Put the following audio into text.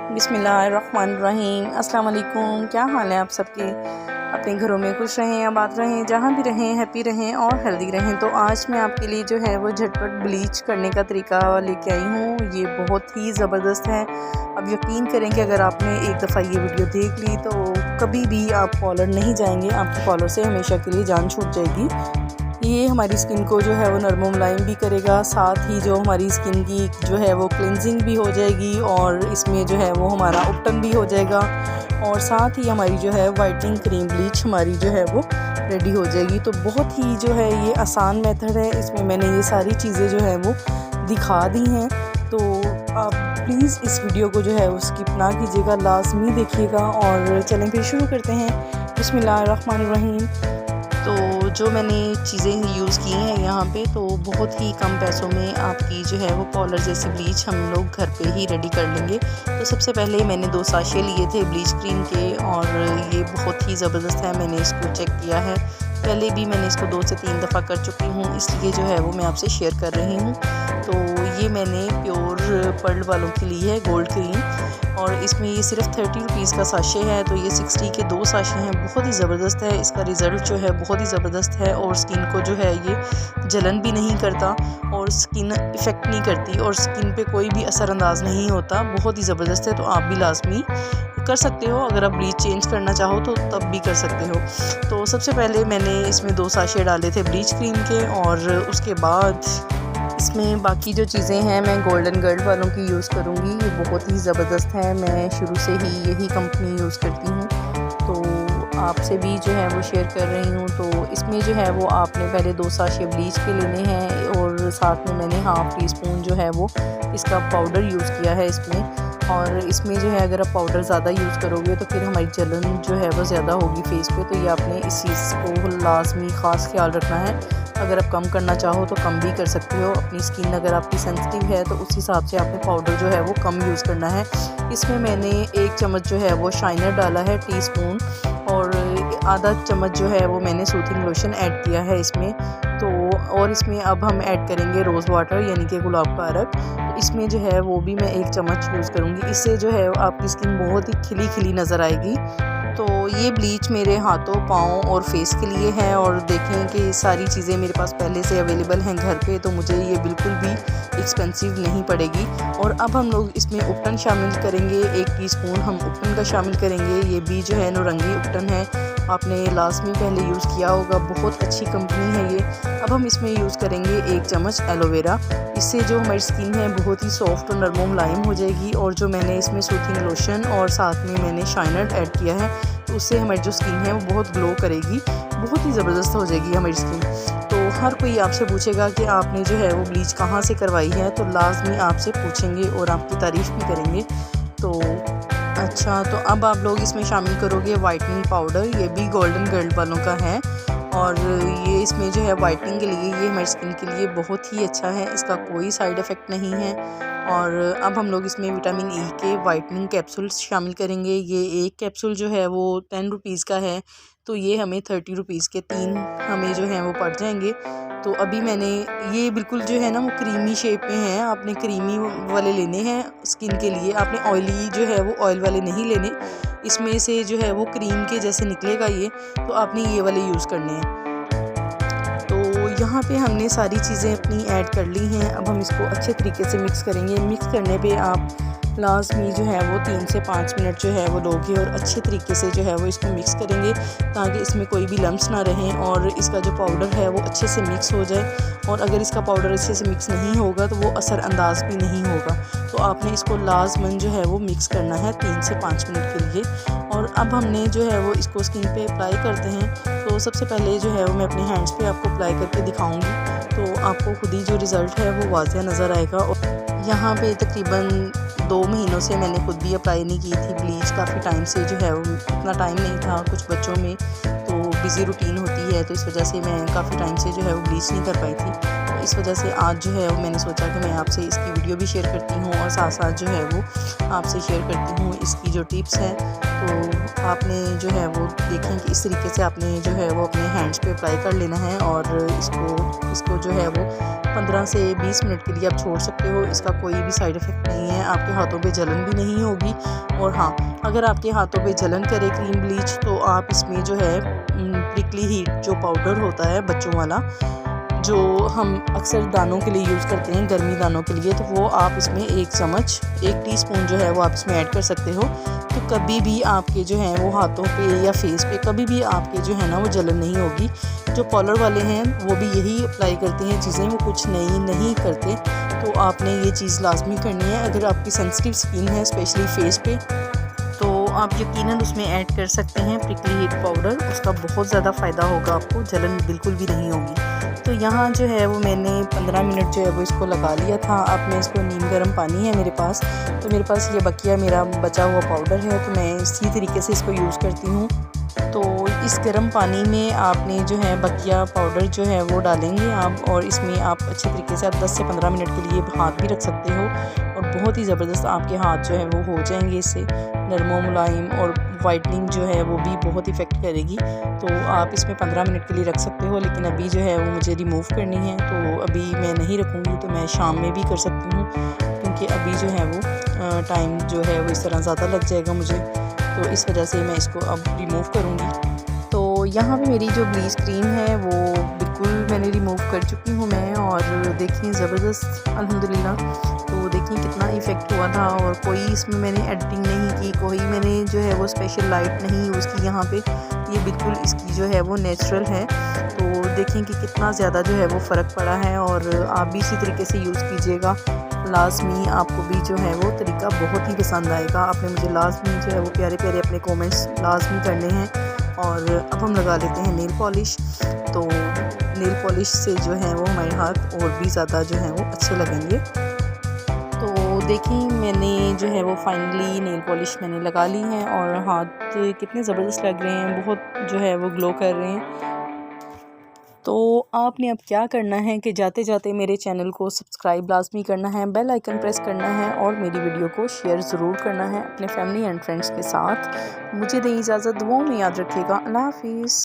बिस्मिल्लाहिर्रहमानिर्रहीम। अस्सलाम वालेकुम। क्या हाल है आप सबके? अपने घरों में खुश रहें, आबाद रहें, जहाँ भी रहें हैप्पी रहें और हेल्दी रहें। तो आज मैं आपके लिए जो है वो झटपट ब्लीच करने का तरीका लेके आई हूँ। ये बहुत ही ज़बरदस्त है। अब यकीन करें कि अगर आपने एक दफ़ा ये वीडियो देख ली तो कभी भी आप कॉलर नहीं जाएंगे, आपके कॉलर से हमेशा के लिए जान छूट जाएगी। ये हमारी स्किन को जो है वो नरम मुलायम भी करेगा, साथ ही जो हमारी स्किन की जो है वो क्लिनजिंग भी हो जाएगी और इसमें जो है वो हमारा उपटन भी हो जाएगा और साथ ही हमारी जो है वाइटनिंग क्रीम ब्लीच हमारी जो है वो रेडी हो जाएगी। तो बहुत ही जो है ये आसान मेथड है। इसमें मैंने ये सारी चीज़ें जो है वो दिखा दी हैं। तो आप प्लीज़ इस वीडियो को जो है वो स्किप ना कीजिएगा, लाजमी देखिएगा। और चलें फिर शुरू करते हैं। बिस्मिल्लाहिर्रहमानिर्रहीम। तो जो मैंने चीज़ें यूज़ की हैं यहाँ पे, तो बहुत ही कम पैसों में आपकी जो है वो कॉलर जैसी ब्लीच हम लोग घर पे ही रेडी कर लेंगे। तो सबसे पहले मैंने 2 साशे लिए थे ब्लीच क्रीम के और ये बहुत ही ज़बरदस्त है। मैंने इसको चेक किया है, पहले भी मैंने इसको 2 से 3 दफ़ा कर चुकी हूँ, इसलिए जो है वो मैं आपसे शेयर कर रही हूँ। तो ये मैंने प्योर पर्ल वालों के लिए है गोल्ड क्रीम और इसमें ये सिर्फ 30 रुपीज़ का साशे है। तो ये 60 के 2 साशे हैं। बहुत ही ज़बरदस्त है, इसका रिज़ल्ट जो है बहुत ही ज़बरदस्त है और स्किन को जो है ये जलन भी नहीं करता और स्किन इफ़ेक्ट नहीं करती और स्किन पे कोई भी असरअंदाज नहीं होता। बहुत ही ज़बरदस्त है। तो आप भी लाजमी कर सकते हो, अगर आप ब्लीच चेंज करना चाहो तो तब भी कर सकते हो। तो सबसे पहले मैंने इसमें 2 साशे डाले थे ब्लीच क्रीम के और उसके बाद इसमें बाकी जो चीज़ें हैं मैं गोल्डन गर्ल वालों की यूज़ करूँगी। ये बहुत ही ज़बरदस्त है, मैं शुरू से ही यही कंपनी यूज़ करती हूँ, तो आपसे भी जो है वो शेयर कर रही हूँ। तो इसमें जो है वो आपने पहले 2 साशे ब्लीच के लेने हैं और साथ में मैंने हाफ़ टी स्पून जो है वो इसका पाउडर यूज़ किया है इसमें। और इसमें जो है अगर आप पाउडर ज़्यादा यूज़ करोगे तो फिर हमारी जलन जो है वो ज़्यादा होगी फेस पे। तो ये आपने इस चीज़ को लाजमी ख़ास ख्याल रखना है। अगर आप कम करना चाहो तो कम भी कर सकते हो। अपनी स्किन अगर आपकी सेंसिटिव है तो उस हिसाब से आपने पाउडर जो है वो कम यूज़ करना है। इसमें मैंने 1 चम्मच जो है वो शाइनर डाला है टीस्पून और आधा चम्मच जो है वो मैंने सूथिंग लोशन ऐड किया है इसमें। तो और इसमें अब हम ऐड करेंगे रोज़ वाटर यानी कि गुलाब का अरक। तो इसमें जो है वो भी मैं 1 चम्मच यूज़ करूँगी। इससे जो है आपकी स्किन बहुत ही खिली खिली नज़र आएगी। तो ये ब्लीच मेरे हाथों, पाँव और फेस के लिए है और देखें कि सारी चीज़ें मेरे पास पहले से अवेलेबल हैं घर पे, तो मुझे ये बिल्कुल भी एक्सपेंसिव नहीं पड़ेगी। और अब हम लोग इसमें उपटन शामिल करेंगे। 1 टीस्पून हम उपटन का शामिल करेंगे। ये भी जो है नौरंगी उपटन है, आपने लाजमी पहले यूज़ किया होगा, बहुत अच्छी कंपनी है ये। अब हम इसमें यूज़ करेंगे 1 चम्मच एलोवेरा। इससे जो हमारी स्किन है बहुत ही सॉफ्ट और नरम मुलायम हो जाएगी। और जो मैंने इसमें सूथिंग लोशन और साथ में मैंने शाइनर ऐड किया है, तो उससे हमारी जो स्किन है वो बहुत ग्लो करेगी, बहुत ही ज़बरदस्त हो जाएगी हमारी स्किन। तो हर कोई आपसे पूछेगा कि आपने जो है वो ब्लीच कहाँ से करवाई है, तो लाजमी आपसे पूछेंगे और आपकी तारीफ़ भी करेंगे। तो अच्छा, तो अब आप लोग इसमें शामिल करोगे वाइटनिंग पाउडर। ये भी गोल्डन गर्ल वालों का है और ये इसमें जो है वाइटनिंग के लिए, ये हमारी स्किन के लिए बहुत ही अच्छा है, इसका कोई साइड इफ़ेक्ट नहीं है। और अब हम लोग इसमें विटामिन ई के वाइटनिंग कैप्सूल्स शामिल करेंगे। ये 1 कैप्सूल जो है वो 10 रुपीज़ का है, तो ये हमें 30 रुपीज़ के 3 हमें जो है वो पड़ जाएंगे। तो अभी मैंने ये बिल्कुल जो है ना वो क्रीमी शेप में है, आपने क्रीमी वाले लेने हैं स्किन के लिए, आपने ऑयली जो है वो ऑयल वाले नहीं लेने। इसमें से जो है वो क्रीम के जैसे निकलेगा ये, तो आपने ये वाले यूज़ करने हैं। तो यहाँ पे हमने सारी चीज़ें अपनी ऐड कर ली हैं। अब हम इसको अच्छे तरीके से मिक्स करेंगे। मिक्स करने पे आप लाजमी जो है वो 3 से 5 मिनट जो है वो लोगे और अच्छे तरीके से जो है वो इसको मिक्स करेंगे ताकि इसमें कोई भी लम्स ना रहें और इसका जो पाउडर है वो अच्छे से मिक्स हो जाए। और अगर इसका पाउडर अच्छे से मिक्स नहीं होगा तो वो असरअंदाज भी नहीं होगा। तो आपने इसको लाजमन जो है वो मिक्स करना है 3 से 5 मिनट के लिए। और अब हमने जो है वो इसको स्किन पे अप्लाई करते हैं। तो सबसे पहले जो है वो मैं अपने हैंड्स पे आपको अप्लाई करके दिखाऊंगी, तो आपको खुद ही जो रिज़ल्ट है वो वाज़ह नज़र आएगा। और यहाँ पे तकरीबन 2 महीनों से मैंने खुद भी अप्लाई नहीं की थी ब्लीच। काफ़ी टाइम से जो है वो इतना टाइम नहीं था, कुछ बच्चों में तो बिज़ी रूटीन होती है, तो इस वजह से मैं काफ़ी टाइम से जो है वो ब्लीच नहीं कर पाई थी। तो इस वजह से आज जो है वो मैंने सोचा कि मैं आपसे इसकी वीडियो भी शेयर करती हूँ और साथ साथ जो है वो आपसे शेयर करती हूँ इसकी जो टिप्स हैं। तो आपने जो है वो देखें कि इस तरीके से आपने जो है वो अपने हैंड्स पे अप्लाई कर लेना है और इसको जो है वो 15 से 20 मिनट के लिए आप छोड़ सकते हो। इसका कोई भी साइड इफ़ेक्ट नहीं है, आपके हाथों पे जलन भी नहीं होगी। और हाँ, अगर आपके हाथों पे जलन करे क्रीम ब्लीच तो आप इसमें जो है प्रिकली हीट जो पाउडर होता है बच्चों वाला, जो हम अक्सर दानों के लिए यूज़ करते हैं, गर्मी दानों के लिए, तो वो आप इसमें 1 टीस्पून जो है वो आप इसमें ऐड कर सकते हो। तो कभी भी आपके जो हैं वो हाथों पे या फेस पे कभी भी आपके जो है ना वो जलन नहीं होगी। जो कॉलर वाले हैं वो भी यही अप्लाई करते हैं चीज़ें, वो कुछ नई नहीं करते। तो आपने ये चीज़ लाजमी करनी है। अगर आपकी सेंसिटिव स्किन है स्पेशली फेस पे, तो आप यकीनन उसमें ऐड कर सकते हैं प्रिकली हीट पाउडर। उसका बहुत ज़्यादा फ़ायदा होगा, आपको जलन बिल्कुल भी नहीं होगी। तो यहाँ जो है वो मैंने 15 मिनट जो है वो इसको लगा लिया था। अब मैं इसको नीम गर्म पानी है मेरे पास, तो मेरे पास ये बकिया मेरा बचा हुआ पाउडर है, तो मैं इसी तरीके से इसको यूज़ करती हूँ। तो इस गर्म पानी में आपने जो है बकिया पाउडर जो है वो डालेंगे आप, और इसमें आप अच्छे तरीके से आप 10 से 15 मिनट के लिए हाथ भी रख सकते हो और बहुत ही ज़बरदस्त आपके हाथ जो है वो हो जाएंगे इससे नरमो मुलायम, और वाइटनिंग जो है वो भी बहुत इफ़ेक्ट करेगी। तो आप इसमें 15 मिनट के लिए रख सकते हो, लेकिन अभी जो है वो मुझे रिमूव करनी है, तो अभी मैं नहीं रखूँगी। तो मैं शाम में भी कर सकती हूँ, क्योंकि अभी जो है वो टाइम जो है वो इस तरह ज़्यादा लग जाएगा मुझे, तो इस वजह से मैं इसको अब रिमूव करूँगी। तो यहाँ पे मेरी जो ब्लीच क्रीम है वो बिल्कुल मैंने रिमूव कर चुकी हूँ मैं, और देखिए ज़बरदस्त अल्हम्दुलिल्लाह। तो देखिए कितना इफ़ेक्ट हुआ था, और कोई इसमें मैंने एडिटिंग नहीं की, कोई मैंने जो है वो स्पेशल लाइट नहीं यूज़ की यहाँ पे। ये बिल्कुल इसकी जो है वो नेचुरल है। तो देखें कि कितना ज़्यादा जो है वो फ़र्क पड़ा है, और आप भी इसी तरीके से यूज़ कीजिएगा। लाजमी आपको भी जो है वो तरीका बहुत ही पसंद आएगा। आपने मुझे लाजमी जो है वो प्यारे प्यारे अपने कमेंट्स लाजमी करने हैं। और अब हम लगा लेते हैं नेल पॉलिश। तो नेल पॉलिश से जो है वो हमारे हाथ और भी ज़्यादा जो है वो अच्छे लगेंगे। तो देखिए मैंने जो है वो फाइनली नेल पॉलिश मैंने लगा ली है, और हाथ कितने ज़बरदस्त लग रहे हैं, बहुत जो है वो ग्लो कर रहे हैं। तो आपने अब क्या करना है कि जाते जाते मेरे चैनल को सब्सक्राइब लाजमी करना है, बेल आइकन प्रेस करना है, और मेरी वीडियो को शेयर ज़रूर करना है अपने फैमिली एंड फ्रेंड्स के साथ। मुझे दें इजाज़त, दुआओं में याद रखिएगा। अल्लाह हाफिज़।